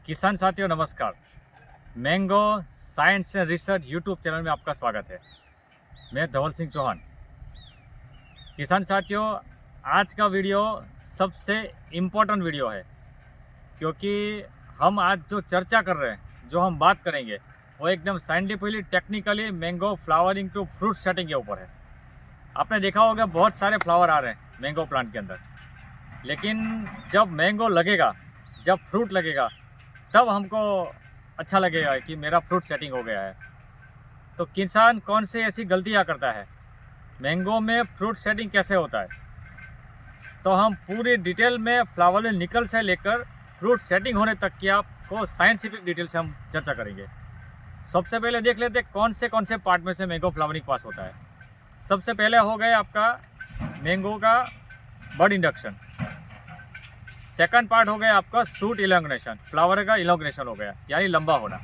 किसान साथियों नमस्कार। Mango science and research YouTube channel में आपका स्वागत है। मैं धवल सिंह चौहान। किसान साथियों, आज का वीडियो सबसे इम्पोर्टेंट वीडियो है, क्योंकि हम आज जो चर्चा कर रहे हैं, जो हम बात करेंगे, वो एकदम scientifically technically mango flowering to fruit setting के ऊपर है। आपने देखा होगा बहुत सारे फ्लावर आ रहे हैं मैंगो प्लांट के अंदर, लेकिन जब मैंगो लगेगा, जब फ्रूट लगेगा, तब हमको अच्छा लगेगा कि मेरा फ्रूट सेटिंग हो गया है। तो किसान कौन से ऐसी गलतियां करता है, मैंगो में फ्रूट सेटिंग कैसे होता है, तो हम पूरी डिटेल में फ्लावर निकल से लेकर फ्रूट सेटिंग होने तक की आपको साइंटिफिक डिटेल से हम चर्चा करेंगे। सबसे पहले देख लेते हैं कौन से पार्ट में से मैंगो फ्लावरिंग पास होता है। सबसे पहले हो गया आपका मैंगो का बड इंडक्शन। सेकंड पार्ट हो गया आपका सूट इलॉन्गेशन, फ्लावर का इलॉन्गेशन हो गया यानी लंबा होना।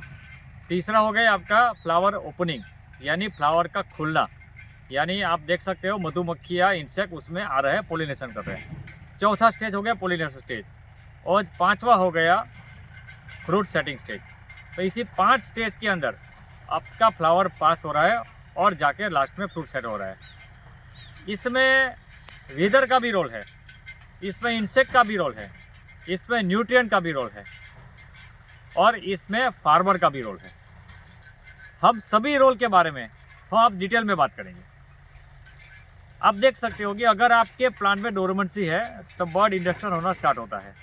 तीसरा हो गया आपका फ्लावर ओपनिंग यानी फ्लावर का खुलना, यानी आप देख सकते हो मधुमक्खी या इंसेक्ट उसमें आ रहे हैं, पोलिनेशन कर रहे हैं। चौथा स्टेज हो गया पोलिनेशन स्टेज, और पांचवा हो गया फ्रूट सेटिंग स्टेज। तो इसी 5 स्टेज के अंदर आपका फ्लावर पास हो रहा है और जाके लास्ट में फ्रूट सेट हो रहा है। इसमें वेदर का भी रोल है, इसमें इंसेक्ट का भी रोल है, इसमें न्यूट्रिएंट का भी रोल है, और इसमें फार्मर का भी रोल है। हम सभी रोल के बारे में हम आप डिटेल में बात करेंगे। आप देख सकते हो कि अगर आपके प्लांट में डोरमेंसी है तो बर्ड इंडक्शन होना स्टार्ट होता है।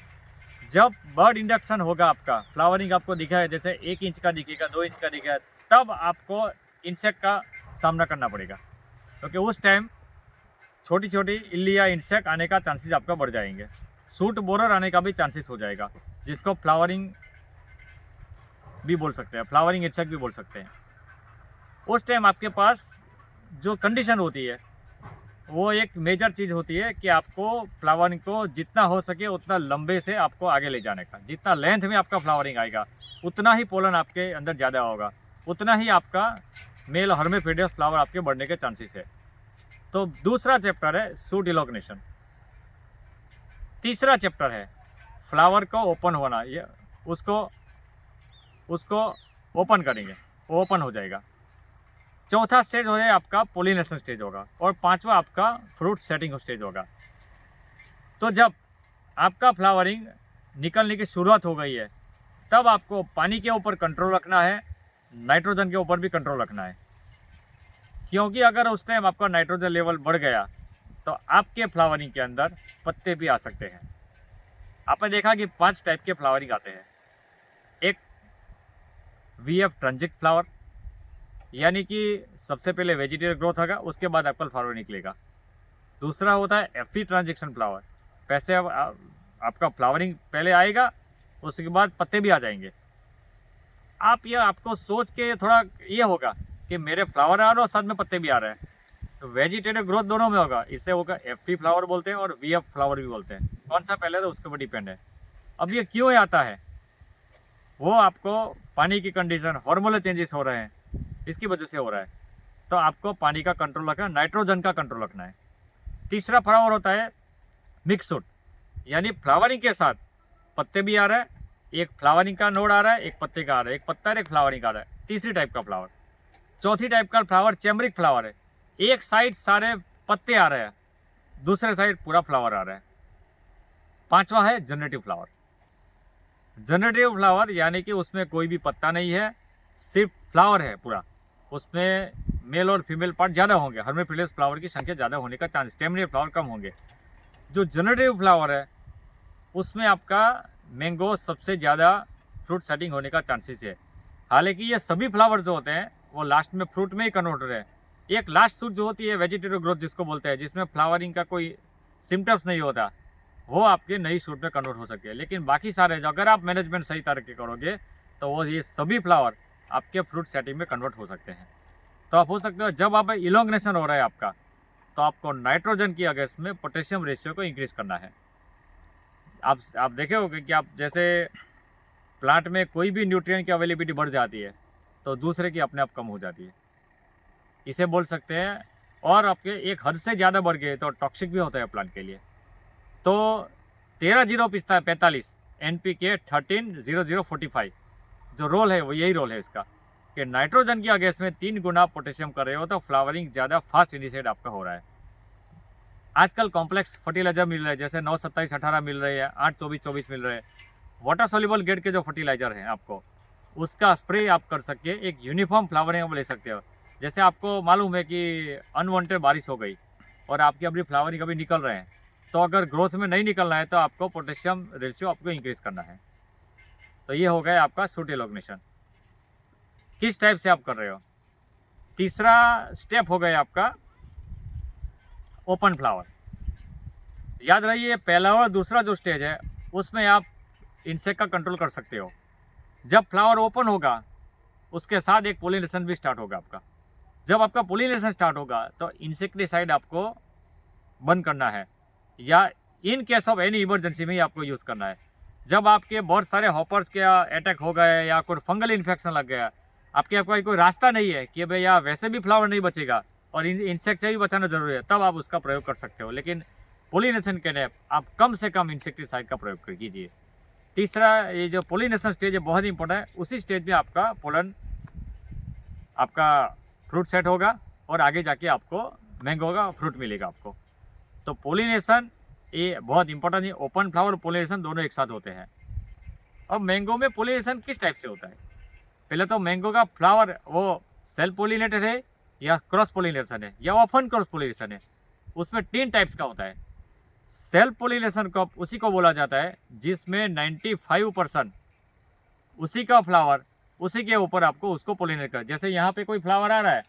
जब बर्ड इंडक्शन होगा, आपका फ्लावरिंग आपको दिखा है, जैसे 1 इंच का दिखेगा, 2 इंच का दिखेगा, तब आपको इंसेक्ट का सामना करना पड़ेगा, क्योंकि उस टाइम छोटी छोटी इल्ली या इंसेक्ट आने का चांसेस आपका बढ़ जाएंगे। सूट बोरर आने का भी चांसेस हो जाएगा, जिसको फ्लावरिंग भी बोल सकते हैं, फ्लावरिंग इंसेक्ट भी बोल सकते हैं। उस टाइम आपके पास जो कंडीशन होती है, वो एक मेजर चीज़ होती है कि आपको फ्लावरिंग को जितना हो सके उतना लंबे से आपको आगे ले जाने का। जितना लेंथ में आपका फ्लावरिंग आएगा, उतना ही पोलन आपके अंदर ज़्यादा होगा, उतना ही आपका मेल हर्मेफिडियस फ्लावर आपके बढ़ने के चांसेस है। तो दूसरा चैप्टर है सूट इलॉग्नेशन। तीसरा चैप्टर है फ्लावर को ओपन होना, ये उसको ओपन करेंगे, वो ओपन हो जाएगा। चौथा स्टेज हो जाए आपका पोलिनेशन स्टेज होगा, और पांचवा आपका फ्रूट सेटिंग स्टेज होगा। तो जब आपका फ्लावरिंग निकलने की शुरुआत हो गई है, तब आपको पानी के ऊपर कंट्रोल रखना है, नाइट्रोजन के ऊपर भी कंट्रोल रखना है, क्योंकि अगर उस टाइम आपका नाइट्रोजन लेवल बढ़ गया तो आपके फ्लावरिंग के अंदर पत्ते भी आ सकते हैं। आपने देखा कि 5 टाइप के फ्लावरिंग आते हैं। एक VF ट्रांजिट फ्लावर, यानी कि सबसे पहले वेजिटेटिव ग्रोथ होगा, उसके बाद आपका फ्लावर निकलेगा। दूसरा होता है FE ट्रांजिशन फ्लावर, पैसे आपका फ्लावरिंग पहले आएगा, उसके बाद पत्ते भी आ जाएंगे। आप ये आपको सोच के थोड़ा ये होगा कि मेरे फ्लावर आ रहे हैं और साथ में पत्ते भी आ रहे हैं, तो वेजिटेटिव ग्रोथ दोनों में होगा। इससे होगा FE फ्लावर बोलते हैं और VF फ्लावर भी बोलते हैं। कौन सा पहले तो उसके ऊपर डिपेंड है। अब ये क्यों आता है, वो आपको पानी की कंडीशन, हार्मोनल चेंजेस हो रहे हैं, इसकी वजह से हो रहा है। तो आपको पानी का कंट्रोल रखना है, नाइट्रोजन का कंट्रोल रखना है। तीसरा फ्लावर होता है मिक्स सूट, यानी फ्लावरिंग के साथ पत्ते भी आ रहे हैं, एक फ्लावरिंग का नोड आ रहा है, एक पत्ते का आ रहा है, एक पत्ता है, एक फ्लावरिंग आ रहा है। तीसरी टाइप का फ्लावर। चौथी टाइप का फ्लावर चैमरिक फ्लावर है, एक साइड सारे पत्ते आ रहे हैं, दूसरे साइड पूरा फ्लावर आ रहा है। पांचवा है जनरेटिव फ्लावर। जनरेटिव फ्लावर यानी कि उसमें कोई भी पत्ता नहीं है, सिर्फ फ्लावर है पूरा। उसमें मेल और फीमेल पार्ट ज़्यादा होंगे, हर्मेफिलियस फ्लावर की संख्या ज़्यादा होने का चांस, स्टेमिनेट फ्लावर कम होंगे। जो जनरेटिव फ्लावर है उसमें आपका मैंगो सबसे ज़्यादा फ्रूट सेटिंग होने का चांसेस है। हालांकि ये सभी फ्लावर जो होते हैं वो लास्ट में फ्रूट में ही कन्वर्ट हो रहे हैं। एक लास्ट सूट जो होती है वेजिटेटिव ग्रोथ जिसको बोलते हैं, जिसमें फ्लावरिंग का कोई सिम्टम्स नहीं होता, वो आपके नई सूट में कन्वर्ट हो सकती है। लेकिन बाकी सारे जो अगर आप मैनेजमेंट सही तरीके करोगे तो वो ये सभी फ्लावर आपके फ्रूट सेटिंग में कन्वर्ट हो सकते हैं। तो आप हो सकते हो जब आप इलॉन्गेशन हो रहा है आपका, तो आपको नाइट्रोजन की अगेंस्ट में पोटेशियम रेशियो को इंक्रीज करना है। आप देखे होगे कि आप जैसे प्लांट में कोई भी न्यूट्रिएंट की अवेलेबिलिटी बढ़ जाती है तो दूसरे की अपने आप कम हो जाती है, इसे बोल सकते हैं। और आपके एक हद से ज़्यादा बढ़ गए तो टॉक्सिक भी होता है प्लांट के लिए। तो 13-0-45 NPK 130045। जो रोल है वो यही रोल है इसका कि नाइट्रोजन की अगेंस्ट में 3 गुना पोटेशियम कर रहे हो तो फ्लावरिंग ज़्यादा फास्ट इनिशिएट आपका हो रहा है। आजकल कॉम्प्लेक्स फर्टिलाइजर मिल रहे हैं, जैसे 9 27 18 मिल रहे हैं, 8 24 24 मिल रहे हैं। वाटर सोल्यूबल ग्रेड के जो फर्टिलाइजर हैं आपको उसका स्प्रे आप कर सकते हैं, एक यूनिफॉर्म फ्लावरिंग आप ले सकते हो। जैसे आपको मालूम है कि अनवांटेड बारिश हो गई और आपकी अभी फ्लावरिंग अभी निकल रहे हैं, तो अगर ग्रोथ में नहीं निकलना है तो आपको पोटेशियम रेशियो आपको इंक्रीज करना है। तो ये हो गया आपका सूट एलोगनेशन। किस टाइप से आप कर रहे हो। तीसरा स्टेप हो गया आपका ओपन फ्लावर। याद रहिए पहला और दूसरा जो स्टेज है उसमें आप इंसेक्ट का कंट्रोल कर सकते हो। जब फ्लावर ओपन होगा उसके साथ एक पोलिनेशन भी स्टार्ट होगा आपका। जब आपका पोलिनेशन स्टार्ट होगा तो इंसेक्टिसाइड आपको बंद करना है, या in case of any emergency में ही आपको यूज़ करना है। जब आपके बहुत सारे हॉपर्स के अटैक हो गए या कोई फंगल इन्फेक्शन लग गया, आपके आपका कोई रास्ता नहीं है कि भाई या वैसे भी फ्लावर नहीं बचेगा और इंसेक्ट से भी बचाना जरूरी है, तब आप उसका प्रयोग कर सकते हो। लेकिन पोलिनेशन के लिए आप कम से कम इंसेक्टिसाइड का प्रयोग कीजिए। तीसरा ये जो पोलिनेशन स्टेज है बहुत इंपॉर्टेंट है। उसी स्टेज में आपका पोलन आपका फ्रूट सेट होगा और आगे जाके आपको मैंगो का फ्रूट मिलेगा आपको। तो पोलिनेशन ये बहुत इंपॉर्टेंट है। ओपन फ्लावर और पोलिनेशन दोनों एक साथ होते हैं। अब मैंगो में पोलिनेशन किस टाइप से होता है। पहले तो मैंगो का फ्लावर वो सेल्फ पोलिनेटेड है या क्रॉस पोलिनेशन है या ओपन क्रॉस पोलिनेशन है। उसमें 3 टाइप्स का होता है। सेल्फ पोलिनेशन को उसी को बोला जाता है जिसमें 95% उसी का फ्लावर उसी के ऊपर आपको उसको पोलिनेट कर। जैसे यहाँ पे कोई फ्लावर आ रहा है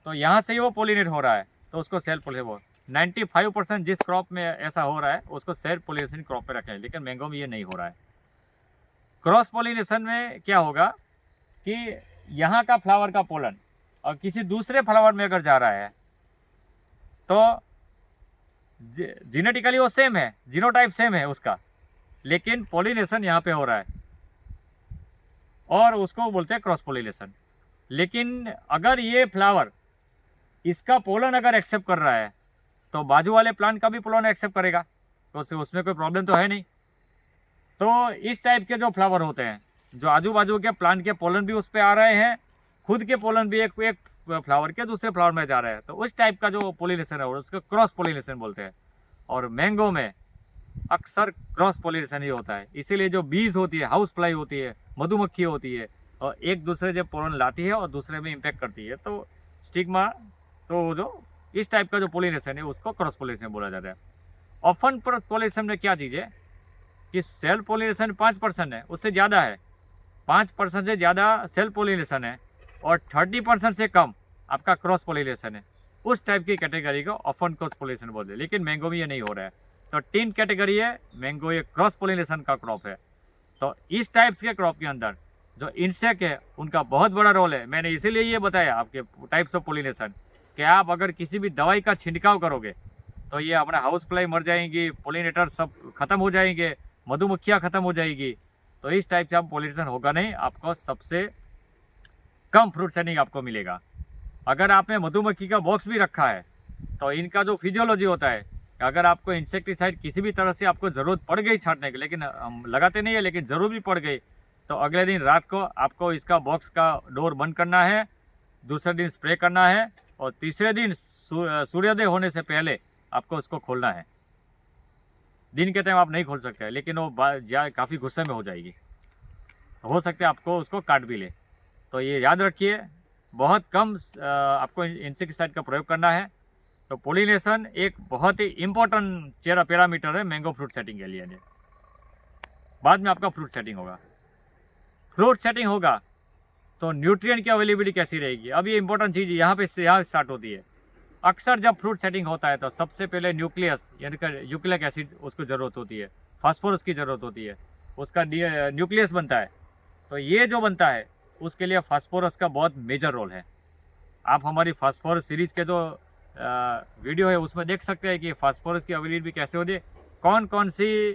तो यहाँ से ही वो पोलिनेट हो रहा है, तो उसको सेल्फ पोलिनेशन। 95% जिस क्रॉप में ऐसा हो रहा है उसको सेल्फ पोलिनेशन क्रॉप पे रखें, लेकिन मैंगो में ये नहीं हो रहा है। क्रॉस पोलिनेशन में क्या होगा कि यहाँ का फ्लावर का पोलन और किसी दूसरे फ्लावर में अगर जा रहा है तो जीनेटिकली वो सेम है, जीनोटाइप सेम है उसका, लेकिन पोलिनेशन यहाँ पे हो रहा है और उसको बोलते हैं क्रॉस पोलिनेशन। लेकिन अगर ये फ्लावर इसका पोलन अगर एक्सेप्ट कर रहा है तो बाजू वाले प्लांट का भी पोलन एक्सेप्ट करेगा, तो उसमें कोई प्रॉब्लम तो है नहीं। तो इस टाइप के जो फ्लावर होते हैं जो आजू बाजू के प्लांट के पोलन भी उस पर आ रहे हैं, खुद के पोलन भी एक फ्लावर के दूसरे फ्लावर में जा रहे हैं, तो उस टाइप का जो पोलिनेशन है उसको क्रॉस पोलिनेशन बोलते हैं। और मैंगो में अक्सर क्रॉस पोलिनेशन ही होता है। इसीलिए जो बीज होती है, हाउस फ्लाई होती है, मधुमक्खी होती है, और एक दूसरे जब पोलन लाती है और दूसरे में इम्पैक्ट करती है तो स्टिग्मा, तो जो इस टाइप का जो पोलिनेशन है उसको क्रॉस पोलिनेशन बोला जाता है। ओपन पोलिनेशन में क्या चीज़ है कि सेल्फ पोलिनेशन 5% है, उससे ज़्यादा है, 5% से ज़्यादा सेल्फ पोलिनेशन है और 30% से कम आपका क्रॉस पोलिनेशन है। उस टाइप की कैटेगरी को ओपन क्रॉस पोलिनेशन बोलते हैं। लेकिन मैंगो में ये नहीं हो रहा है। तो 3 कैटेगरी है। मैंगो एक क्रॉस पोलिनेशन का क्रॉप है। तो इस टाइप्स के क्रॉप के अंदर जो इंसेक्ट है उनका बहुत बड़ा रोल है। मैंने इसीलिए ये बताया आपके टाइप्स ऑफ पोलिनेशन कि आप अगर किसी भी दवाई का छिड़काव करोगे तो ये हमारा हाउस फ्लाई मर जाएंगी, पोलिनेटर सब खत्म हो जाएंगे, मधुमक्खियाँ खत्म हो जाएगी। तो इस टाइप से आप पोलिनेशन होगा नहीं, आपको सबसे कम फ्रूट सेटिंग आपको मिलेगा। अगर आपने मधुमक्खी का बॉक्स भी रखा है तो इनका जो फिजियोलॉजी होता है, अगर आपको इंसेक्टिसाइड किसी भी तरह से आपको ज़रूरत पड़ गई छांटने की, लेकिन हम लगाते नहीं है, लेकिन ज़रूर भी पड़ गई, तो अगले दिन रात को आपको इसका बॉक्स का डोर बंद करना है, दूसरे दिन स्प्रे करना है और तीसरे दिन सूर्योदय होने से पहले आपको उसको खोलना है। दिन के टाइम आप नहीं खोल सकते, लेकिन वो काफ़ी गुस्से में हो जाएगी, हो सकता है आपको उसको काट भी ले। तो ये याद रखिए, बहुत कम आपको इंसेक्टिसाइड का प्रयोग करना है। तो पोलिनेशन एक बहुत ही इम्पोर्टेंट पैरामीटर है मैंगो फ्रूट सेटिंग के लिए। बाद में आपका फ्रूट सेटिंग होगा। फ्रूट सेटिंग होगा तो न्यूट्रिएंट की अवेलेबिलिटी कैसी रहेगी। अब ये इंपॉर्टेंट चीज़ यहाँ स्टार्ट होती है। अक्सर जब फ्रूट सेटिंग होता है तो सबसे पहले न्यूक्लियस यानी कि न्यूक्लिक एसिड उसको ज़रूरत होती है, फास्फोरस की ज़रूरत होती है, उसका न्यूक्लियस बनता है। तो ये जो बनता है उसके लिए फास्फोरस का बहुत मेजर रोल है। आप हमारी फास्फोरस सीरीज के जो वीडियो है उसमें देख सकते हैं कि फास्फोरस की अवेलेबिलिटी कैसे होती है, कौन कौन सी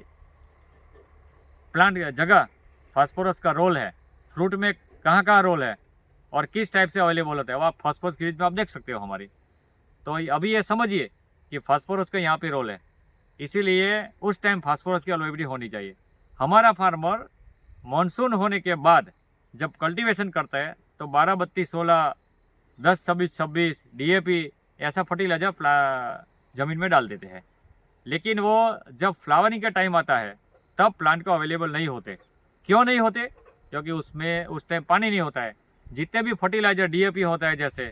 प्लांट जगह फास्फोरस का रोल है, फ्रूट में कहाँ कहाँ रोल है और किस टाइप से अवेलेबल होता है, वो आप फास्फोरस सीरीज में आप देख सकते हो हमारी। तो अभी ये समझिए कि फास्फोरस का यहाँ पे रोल है, इसीलिए उस टाइम फास्फोरस की अवेलेबिलिटी होनी चाहिए। हमारा फार्मर मानसून होने के बाद जब कल्टीवेशन करता है तो 12-32-16, 10-26-26 DAP ऐसा फर्टिलाइजर ज़मीन में डाल देते हैं। लेकिन वो जब फ्लावरिंग का टाइम आता है तब प्लांट को अवेलेबल नहीं होते। क्यों नहीं होते? क्योंकि उसमें उस टाइम पानी नहीं होता है। जितने भी फर्टिलाइजर DAP होता है, जैसे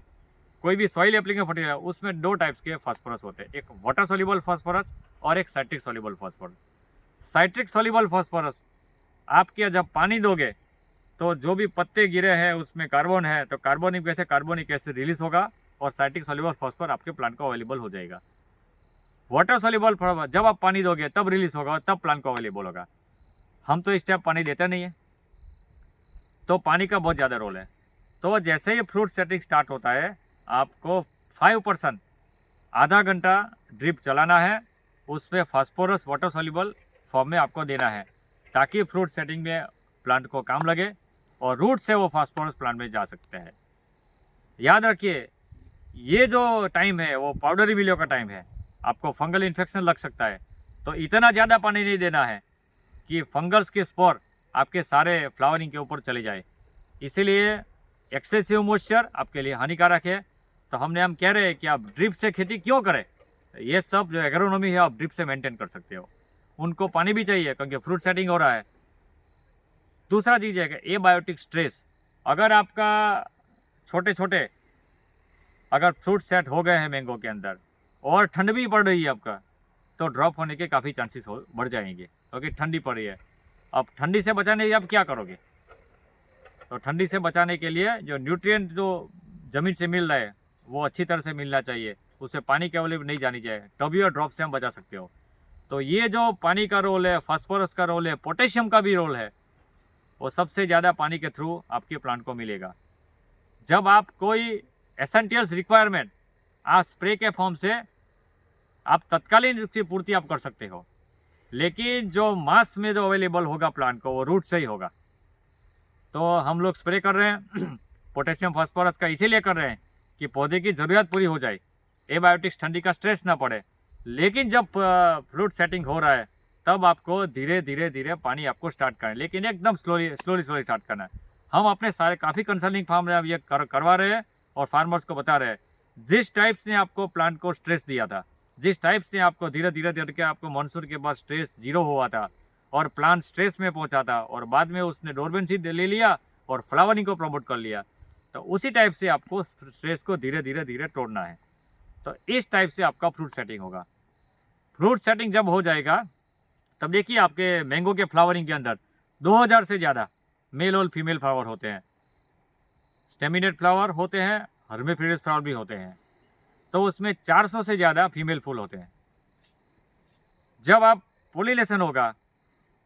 कोई भी सॉइल एप्लीकेशन फर्टिलाइजर, उसमें 2 टाइप्स के फास्फोरस होते हैं, एक वाटर सोल्यूबल फास्फोरस और एक citric soluble phosphorus. Citric soluble phosphorus आपके जब पानी दोगे तो जो भी पत्ते गिरे हैं उसमें कार्बन है, तो कार्बोनिक एसिड रिलीज होगा और साइट्रिक सोल्यूबल फास्फोरस आपके प्लांट को अवेलेबल हो जाएगा। वाटर सोल्यूबल जब आप पानी दोगे तब रिलीज होगा, तब प्लांट को अवेलेबल होगा। हम तो इस टाइम पानी देते नहीं है, तो पानी का बहुत ज़्यादा रोल है। तो जैसे ही फ्रूट सेटिंग स्टार्ट होता है आपको 5% आधा घंटा ड्रिप चलाना है, उसमें फास्फोरस वाटर सोल्यूबल फॉर्म में आपको देना है, ताकि फ्रूट सेटिंग में प्लांट को काम लगे और रूट से वो फास्फोरस प्लांट में जा सकते हैं। याद रखिए, ये जो टाइम है वो पाउडरी मिलियो का टाइम है, आपको फंगल इन्फेक्शन लग सकता है, तो इतना ज़्यादा पानी नहीं देना है कि फंगल्स के स्पोर आपके सारे फ्लावरिंग के ऊपर चले जाए। इसीलिए एक्सेसिव मॉइस्चर आपके लिए हानिकारक है। तो हम कह रहे हैं कि आप ड्रिप से खेती क्यों करें। ये सब जो एग्रोनॉमी है आप ड्रिप से मेंटेन कर सकते हो। उनको पानी भी चाहिए क्योंकि फ्रूट सेटिंग हो रहा है। दूसरा चीज़ है कि एबायोटिक स्ट्रेस, अगर आपका छोटे छोटे अगर फ्रूट सेट हो गए हैं मैंगो के अंदर और ठंड भी पड़ रही है आपका, तो ड्रॉप होने के काफ़ी चांसेस बढ़ जाएंगे, क्योंकि ठंडी पड़ रही है। अब ठंडी से बचाने के लिए आप क्या करोगे? तो ठंडी से बचाने के लिए जो न्यूट्रिएंट जो ज़मीन से मिल रहा है वो अच्छी तरह से मिलना चाहिए, उससे पानी की अवेलेबल नहीं जानी चाहिए, तभी और ड्रॉप से हम बचा सकते हो। तो ये जो पानी का रोल है, फास्फोरस का रोल है, पोटेशियम का भी रोल है, वो सबसे ज़्यादा पानी के थ्रू आपके प्लांट को मिलेगा। जब आप कोई एसेंशियल्स रिक्वायरमेंट आप स्प्रे के फॉर्म से आप तत्कालीन रूप से पूर्ति आप कर सकते हो, लेकिन जो मास में जो अवेलेबल होगा प्लांट को वो रूट से ही होगा। तो हम लोग स्प्रे कर रहे हैं पोटेशियम फास्फोरस का इसीलिए कर रहे हैं कि पौधे की ज़रूरत पूरी हो जाए, एबायोटिक्स ठंडी का स्ट्रेस ना पड़े। लेकिन जब फ्रूट सेटिंग हो रहा है तब आपको धीरे धीरे पानी आपको स्टार्ट करना है, लेकिन एकदम स्लोली स्टार्ट करना है। हम अपने सारे काफ़ी कंसल्टिंग फार्म में ये करवा रहे हैं और फार्मर्स को बता रहे हैं, जिस टाइप से आपको प्लांट को स्ट्रेस दिया था, जिस टाइप से आपको धीरे धीरे के आपको मानसून के बाद स्ट्रेस 0 हुआ था और प्लांट स्ट्रेस में पहुंचा था और बाद में उसने डोरमेंसी ले लिया और फ्लावरिंग को प्रमोट कर लिया, तो उसी टाइप से आपको स्ट्रेस को धीरे धीरे तोड़ना है। तो इस टाइप से आपका फ्रूट सेटिंग होगा। फ्रूट सेटिंग जब हो जाएगा तब देखिए आपके मैंगो के फ्लावरिंग के अंदर 2000 से ज़्यादा मेल और फीमेल फ्लावर होते हैं, स्टेमिनेट फ्लावर होते हैं, हर्मेफ्रोडियस फ्लावर भी होते हैं, तो उसमें 400 से ज़्यादा फीमेल फूल होते हैं। जब आप पोलिनेशन होगा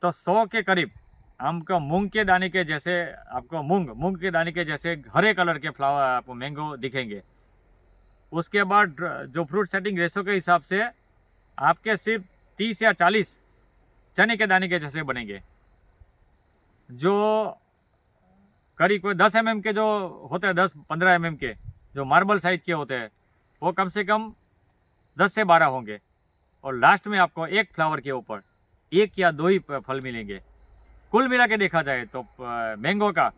तो 100 के करीब आपको मूंग के दाने के जैसे आपको मूंग के दाने के जैसे हरे कलर के फ्लावर आपको मैंगो दिखेंगे। उसके बाद जो फ्रूट सेटिंग रेशो के हिसाब से आपके सिर्फ 30 या 40 चने के दाने के जैसे बनेंगे। जो करीब कोई 10 mm के जो होते हैं, 10-15 mm के जो मार्बल साइज के होते हैं, वो कम से कम 10 से 12 होंगे और लास्ट में आपको एक फ्लावर के ऊपर 1 या 2 ही फल मिलेंगे। कुल मिला के देखा जाए तो मैंगो का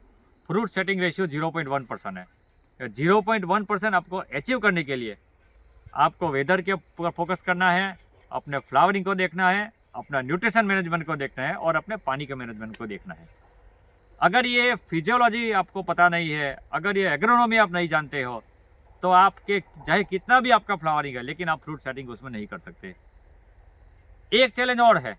फ्रूट सेटिंग रेशियो 0.1% है। 0.1% आपको अचीव करने के लिए आपको वेदर के ऊपर फोकस करना है, अपने फ्लावरिंग को देखना है, अपना न्यूट्रिशन मैनेजमेंट को देखना है और अपने पानी के मैनेजमेंट को देखना है। अगर ये फिजियोलॉजी आपको पता नहीं है, अगर ये एग्रोनॉमी आप नहीं जानते हो, तो आपके चाहे कितना भी आपका फ्लावरिंग है लेकिन आप फ्रूट सेटिंग उसमें नहीं कर सकते। एक चैलेंज और है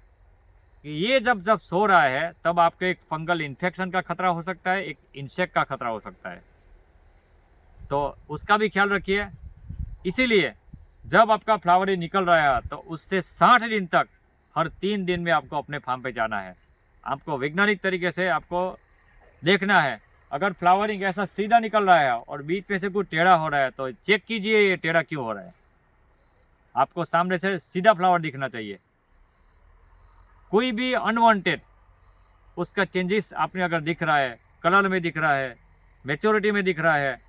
कि ये जब सो रहा है तब आपको एक फंगल इन्फेक्शन का खतरा हो सकता है, एक इंसेक्ट का खतरा हो सकता है, तो उसका भी ख्याल रखिए। इसीलिए जब आपका फ्लावरिंग निकल रहा है तो उससे 60 दिन तक हर 3 दिन में आपको अपने फार्म पे जाना है। आपको वैज्ञानिक तरीके से आपको देखना है, अगर फ्लावरिंग ऐसा सीधा निकल रहा है और बीच में से कुछ टेढ़ा हो रहा है तो चेक कीजिए ये टेढ़ा क्यों हो रहा है। आपको सामने से सीधा फ्लावर दिखना चाहिए। कोई भी अनवांटेड उसका चेंजेस आपने अगर दिख रहा है, कलर में दिख रहा है, मैच्योरिटी में दिख रहा है,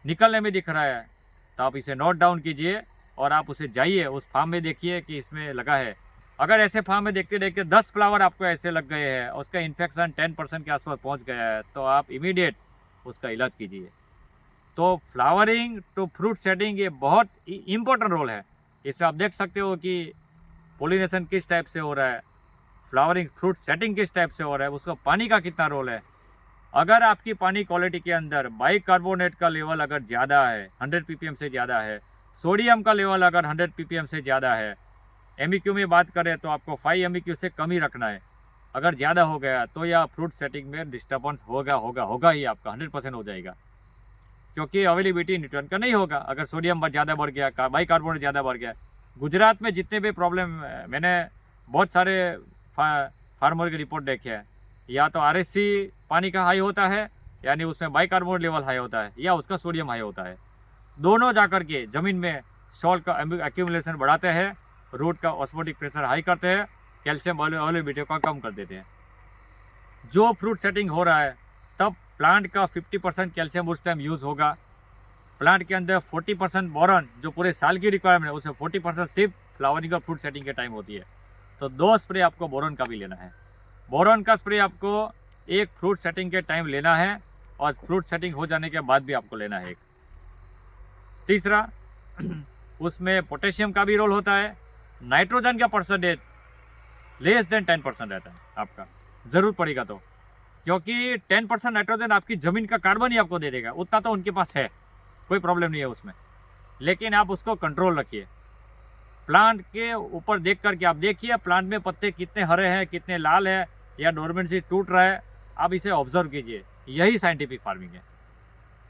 निकलने में दिख रहा है, तो आप इसे नोट डाउन कीजिए और आप उसे जाइए उस फार्म में देखिए कि इसमें लगा है। अगर ऐसे फार्म में देखते देखते 10 फ्लावर आपको ऐसे लग गए हैं, उसका इन्फेक्शन 10% के आसपास पहुंच गया है, तो आप इमीडिएट उसका इलाज कीजिए। तो फ्लावरिंग टू फ्रूट सेटिंग ये बहुत इम्पोर्टेंट रोल है। इसमें आप देख सकते हो कि पोलिनेशन किस टाइप से हो रहा है, फ्लावरिंग फ्रूट सेटिंग किस टाइप से हो रहा है, उसका पानी का कितना रोल है। अगर आपकी पानी क्वालिटी के अंदर बाइकार्बोनेट का लेवल अगर ज़्यादा है, 100 ppm से ज़्यादा है, सोडियम का लेवल अगर 100 ppm से ज़्यादा है, MEQ में बात करें तो आपको 5 MEQ से कम ही रखना है। अगर ज़्यादा हो गया तो यह फ्रूट सेटिंग में डिस्टर्बेंस होगा ही, आपका 100% हो जाएगा, क्योंकि अवेलेबिलिटी न्यूट्रन का नहीं होगा। अगर सोडियम ज़्यादा बढ़ गया, बाइकार्बोनेट ज़्यादा बढ़ गया। गुजरात में जितने भी प्रॉब्लम, मैंने बहुत सारे फार्मर की रिपोर्ट देखे हैं, या तो RSC पानी का हाई होता है, यानी उसमें बाइकार्बोनेट लेवल हाई होता है, या उसका सोडियम हाई होता है। दोनों जाकर के ज़मीन में सॉल्ट का एक्यूमुलेशन बढ़ाते हैं, रूट का ऑस्मोटिक प्रेशर हाई करते हैं, कैल्शियम अवेलेबिलिटी को कम कर देते हैं। जो फ्रूट सेटिंग हो रहा है तब प्लांट का 50% कैल्शियम उस टाइम यूज़ होगा। प्लांट के अंदर 40% बोरॉन, जो पूरे साल की रिक्वायरमेंट है, उसमें 40% सिर्फ फ्लावरिंग और फ्रूट सेटिंग के टाइम होती है। तो 2 स्प्रे आपको बोरॉन का भी लेना है। बोरॉन का स्प्रे आपको एक फ्रूट सेटिंग के टाइम लेना है, और फ्रूट सेटिंग हो जाने के बाद भी आपको लेना है एक। तीसरा, उसमें पोटेशियम का भी रोल होता है। नाइट्रोजन का परसेंटेज लेस देन 10% रहता है आपका, ज़रूरत पड़ेगा तो, क्योंकि 10% नाइट्रोजन आपकी ज़मीन का कार्बन ही आपको दे देगा, उतना तो उनके पास है, कोई प्रॉब्लम नहीं है उसमें। लेकिन आप उसको कंट्रोल रखिए। प्लांट के ऊपर देख करके आप देखिए प्लांट में पत्ते कितने हरे हैं, कितने लाल है, या डोरमेंसी टूट रहा है, आप इसे ऑब्जर्व कीजिए। यही साइंटिफिक फार्मिंग है।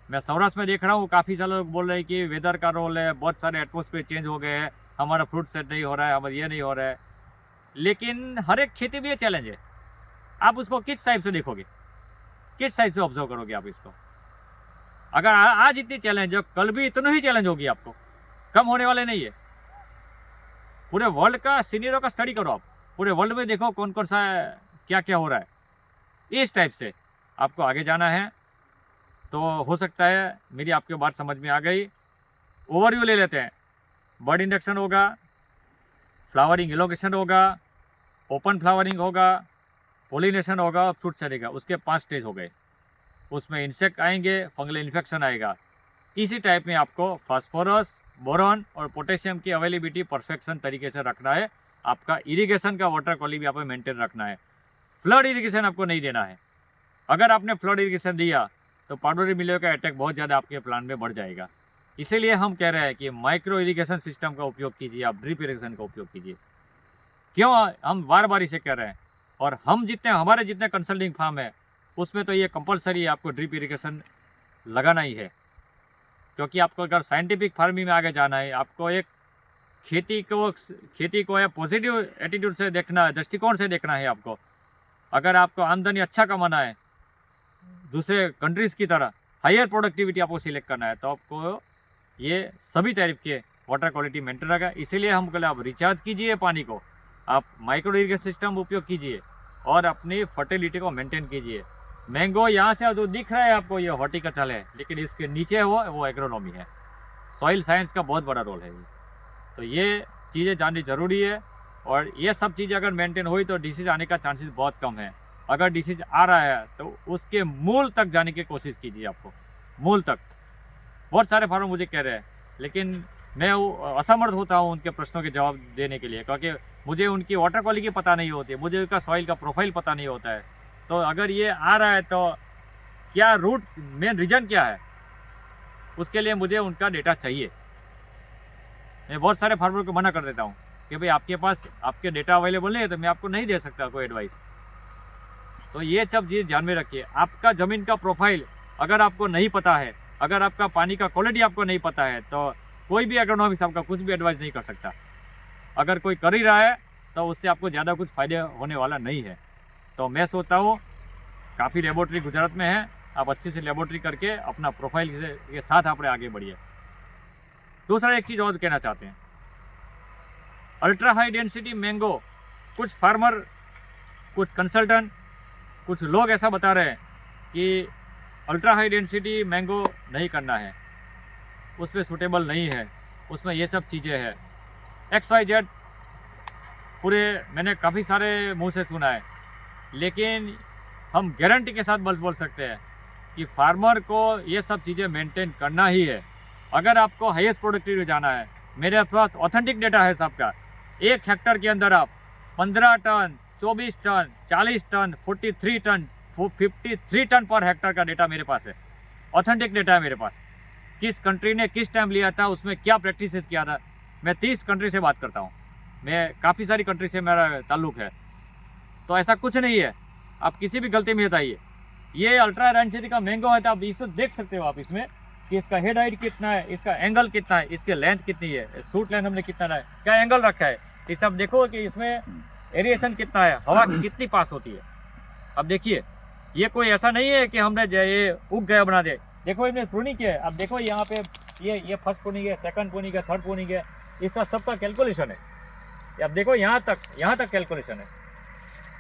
मैं सौराष्ट्र में देख रहा हूँ, काफ़ी सारे लोग बोल रहे हैं कि वेदर का रोल है, बहुत सारे एटमोसफेयर चेंज हो गए हैं, हमारा फ्रूट सेट नहीं हो रहा है, हमारा ये नहीं हो रहा है। लेकिन हर एक खेती में ये चैलेंज है। आप उसको किस टाइप से देखोगे, किस टाइप से ऑब्जर्व करोगे आप इसको। अगर आज इतनी चैलेंज है, कल भी इतनी ही चैलेंज होगी आपको, कम होने वाले नहीं है। पूरे वर्ल्ड का सीनियरों का स्टडी करो आप, पूरे वर्ल्ड में देखो कौन कौन सा क्या क्या हो रहा है। इस टाइप से आपको आगे जाना है। तो हो सकता है मेरी आपकी बात समझ में आ गई। ओवरव्यू ले लेते हैं। बर्ड इंडक्शन होगा, फ्लावरिंग एलोकेशन होगा, ओपन फ्लावरिंग होगा, पोलिनेशन होगा, फ्रूट सेटिंग, उसके 5 स्टेज हो गए। उसमें इंसेक्ट आएंगे, फंगल इन्फेक्शन आएगा। इसी टाइप में आपको फास्फोरस, बोरॉन और पोटेशियम की अवेलेबिलिटी परफेक्शन तरीके से रखना है। आपका इरिगेशन का वाटर क्वालिटी भी आपको मेंटेन रखना है। फ्लड इरिगेशन आपको नहीं देना है। अगर आपने फ्लड इरिगेशन दिया तो पाउडरी मिलियो का अटैक बहुत ज़्यादा आपके प्लांट में बढ़ जाएगा। इसीलिए हम कह रहे हैं कि माइक्रो इरिगेशन सिस्टम का उपयोग कीजिए, आप ड्रिप इरिगेशन का उपयोग कीजिए। क्यों हम बार बार इसे कह रहे हैं, और हमारे जितने कंसल्टिंग फार्म है उसमें तो ये कंपलसरी है, आपको ड्रिप इरिगेशन लगाना ही है। क्योंकि आपको अगर साइंटिफिक फार्मिंग में आगे जाना है, आपको एक खेती को पॉजिटिव एटीट्यूड से देखना है, दृष्टिकोण से देखना है आपको। अगर आपको आमदनी अच्छा कमाना है, दूसरे कंट्रीज़ की तरह हायर प्रोडक्टिविटी आपको सिलेक्ट करना है, तो आपको ये सभी टाइप के वाटर क्वालिटी मेंटेन रहेगा। इसीलिए हम कहते हैं आप रिचार्ज कीजिए पानी को, आप माइक्रो इरिगेशन सिस्टम उपयोग कीजिए, और अपनी फर्टिलिटी को मेंटेन कीजिए। मैंगो यहाँ से जो दिख रहा है आपको, ये हॉर्टिकल्चर है, लेकिन इसके नीचे वो एग्रोनॉमी है। सॉइल साइंस का बहुत बड़ा रोल है। तो ये चीज़ें जाननी ज़रूरी है, और ये सब चीज़ें अगर मेंटेन हुई तो डिसीज़ आने का चांसेस बहुत कम है। अगर डिसीज़ आ रहा है तो उसके मूल तक जाने की कोशिश कीजिए, आपको मूल तक। बहुत सारे फार्मर मुझे कह रहे हैं, लेकिन मैं असमर्थ होता हूँ उनके प्रश्नों के जवाब देने के लिए, क्योंकि मुझे उनकी वाटर क्वालिटी पता नहीं होती, मुझे उनका सॉइल का प्रोफाइल पता नहीं होता है। तो अगर ये आ रहा है तो क्या रूट मेन रीज़न क्या है, उसके लिए मुझे उनका डेटा चाहिए। मैं बहुत सारे फार्मर को मना कर देता हूँ कि भाई आपके पास आपके डेटा अवेलेबल नहीं है तो मैं आपको नहीं दे सकता कोई एडवाइस। तो ये सब चीज़ ध्यान में रखिए। आपका ज़मीन का प्रोफाइल अगर आपको नहीं पता है, अगर आपका पानी का क्वालिटी आपको नहीं पता है, तो कोई भी एग्रोनॉमिस्ट आपका कुछ भी एडवाइस नहीं कर सकता। अगर कोई कर ही रहा है तो उससे आपको ज़्यादा कुछ फ़ायदे होने वाला नहीं है। तो मैं सोचता हूँ काफ़ी लेबोरेटरी गुजरात में है, आप अच्छे से लेबोरेटरी करके अपना प्रोफाइल के साथ आप आगे बढ़िए। दूसरा एक चीज़ और कहना चाहते हैं, अल्ट्रा हाई डेंसिटी मैंगो, कुछ फार्मर, कुछ कंसल्टेंट, कुछ लोग ऐसा बता रहे हैं कि अल्ट्रा हाई डेंसिटी मैंगो नहीं करना है, उसमें सूटेबल नहीं है, उसमें ये सब चीज़ें हैं। XYZ पूरे मैंने काफ़ी सारे मुंह से सुना है, लेकिन हम गारंटी के साथ बोल सकते हैं कि फार्मर को ये सब चीज़ें मेंटेन करना ही है। अगर आपको हाईएस्ट प्रोडक्टिविटी जाना है, मेरे पास ऑथेंटिक डेटा है सबका। 1 हेक्टर के अंदर आप 15 ton, 24 ton, 40 ton, 43 ton, 53 ton per hectare का डेटा मेरे पास है। ऑथेंटिक डेटा है मेरे पास। किस कंट्री ने किस टाइम लिया था, उसमें क्या प्रैक्टिस किया था। मैं 30 कंट्री से बात करता हूँ, मैं काफ़ी सारी कंट्री से मेरा ताल्लुक है, तो ऐसा कुछ नहीं है। आप किसी भी गलती में बताइए। ये अल्ट्रा रेंसिटी का मैंगो है, तो आप इसको देख सकते हो आप इसमें कि इसका हेड हाइट कितना है, इसका एंगल कितना है, इसकी लेंथ कितनी है, सूट लेंथ हमने कितना है, क्या एंगल रखा है, ये सब देखो कि इसमें एरिएशन कितना है, हवा कितनी पास होती है। अब देखिए, ये कोई ऐसा नहीं है कि हमने ये उग गया बना दे। देखो इसमें प्रूनिंग क्या है, अब देखो यहाँ पे ये फर्स्ट प्रूनिंग है, सेकंड प्रूनिंग है, थर्ड प्रूनिंग है, इसका सबका कैलकुलेशन है। अब देखो यहाँ तक कैलकुलेशन है।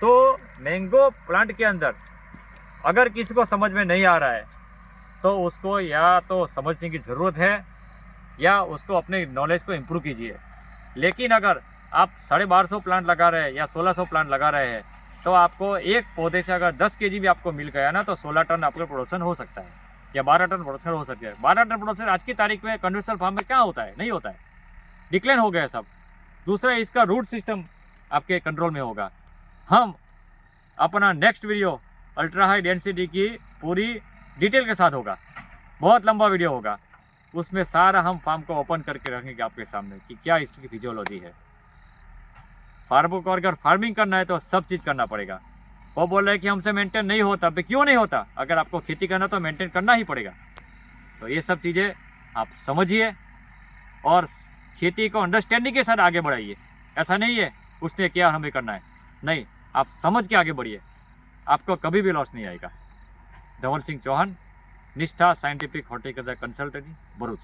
तो मैंगो प्लांट के अंदर अगर किसी को समझ में नहीं आ रहा है तो उसको या तो समझने की ज़रूरत है या उसको अपने नॉलेज को इम्प्रूव कीजिए। लेकिन अगर आप 1250 प्लांट लगा रहे हैं या 1600 प्लांट लगा रहे हैं तो आपको एक पौधे से अगर 10 kg भी आपको मिल गया ना, तो 16 टन आपका प्रोडक्शन हो सकता है या 12 टन प्रोडक्शन हो सकता है। 12 टन प्रोडक्शन आज की तारीख में कन्वेंशनल फार्म में क्या होता है, नहीं होता है, डिक्लाइन हो गया सब। दूसरा, इसका रूट सिस्टम आपके कंट्रोल में होगा। हम अपना next video ultra high density की पूरी डिटेल के साथ होगा, बहुत लंबा वीडियो होगा, उसमें सारा हम फार्म को ओपन करके रखेंगे आपके सामने कि क्या इसकी फिजियोलॉजी है। फार्मर को अगर फार्मिंग करना है तो सब चीज़ करना पड़ेगा। वो बोल रहे हैं कि हमसे मेंटेन नहीं होता, तो क्यों नहीं होता? अगर आपको खेती करना तो मेंटेन करना ही पड़ेगा। तो ये सब चीज़ें आप समझिए और खेती को अंडरस्टैंडिंग के साथ आगे बढ़ाइए। ऐसा नहीं है उसने किया हमें करना है, नहीं, आप समझ के आगे बढ़िए, आपको कभी भी लॉस नहीं आएगा। धवल सिंह चौहान, निष्ठा साइंटिफिक हॉर्टिकल्चर कंसल्टेंसी, भरूच।